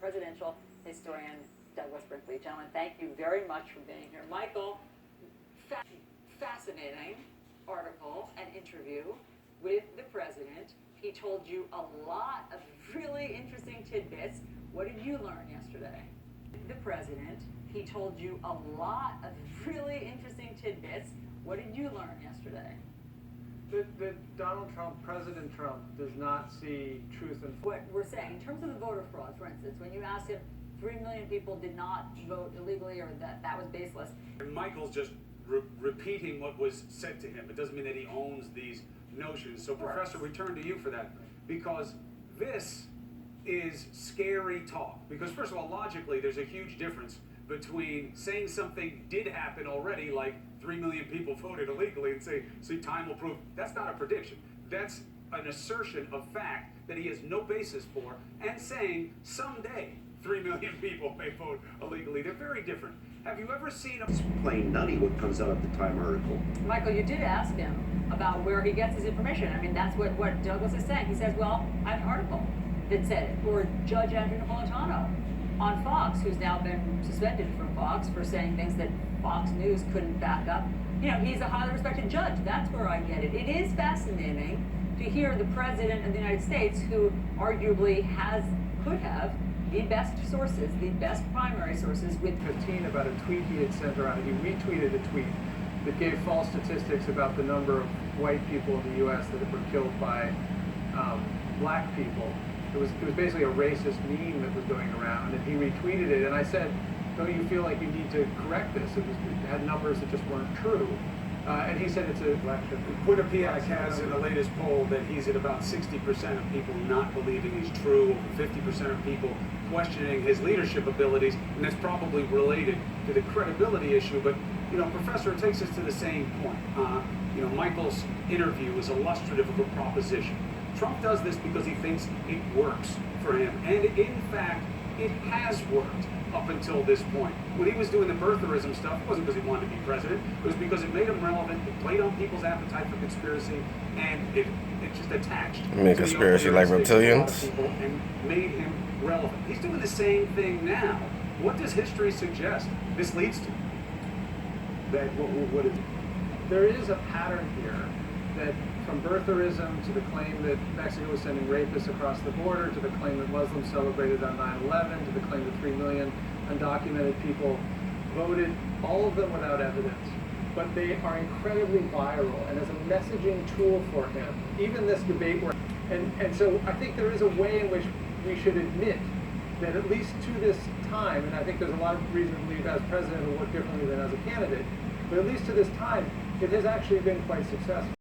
presidential historian Douglas Brinkley. Gentlemen, thank you very much for being here. Michael, fascinating article and interview with the president. He told you a lot of really interesting tidbits. What did you learn yesterday? The president, he told you a lot of really interesting tidbits. What did you learn yesterday? That Donald Trump, President Trump, does not see truth and what we're saying in terms of the voter fraud, for instance, when you asked him 3 million people did not vote illegally or that was baseless. Michael's just repeating what was said to him. It doesn't mean that he owns these notions. So, Professor, we turn to you for that, because this is scary talk. Because, first of all, logically, there's a huge difference between saying something did happen already, like 3 million people voted illegally, and say, see, time will prove. That's not a prediction. That's an assertion of fact that he has no basis for, and saying someday 3 million people may vote illegally. They're very different. Have you ever seen a... It's plain nutty what comes out of the Time article. Michael, you did ask him about where he gets his information. I mean, that's what Douglas is saying. He says, well, I have an article that said it. Or Judge Andrew Napolitano on Fox, who's now been suspended from Fox for saying things that Fox News couldn't back up. You know, he's a highly respected judge. That's where I get it. It is fascinating to hear the president of the United States, who arguably could have the best sources, the best primary sources with 15 about a tweet he had sent around. He retweeted a tweet that gave false statistics about the number of white people in the U.S. that were killed by black people. It was basically a racist meme that was going around, and he retweeted it. And I said, don't you feel like you need to correct this? It had numbers that just weren't true. And he said it's a election. Quinnipiac has in the latest poll that he's at about 60% of people not believing he's true, over 50% of people questioning his leadership abilities, and that's probably related to the credibility issue. But, you know, Professor, it takes us to the same point. You know, Michael's interview is illustrative of a proposition. Trump does this because he thinks it works for him, and in fact, it has worked up until this point. When he was doing the birtherism stuff, it wasn't because he wanted to be president. It was because it made him relevant. It played on people's appetite for conspiracy, and it just attached. You mean conspiracy like reptilians? And made him relevant. He's doing the same thing now. What does history suggest this leads to? What is it? There is a pattern here that from birtherism to the claim that Mexico was sending rapists across the border, to the claim that Muslims celebrated on 9/11, to the claim that 3 million undocumented people voted, all of them without evidence. But they are incredibly viral, and as a messaging tool for him, even this debate where, and so I think there is a way in which we should admit that at least to this time, and I think there's a lot of reason to believe as president will work differently than as a candidate, but at least to this time, it has actually been quite successful.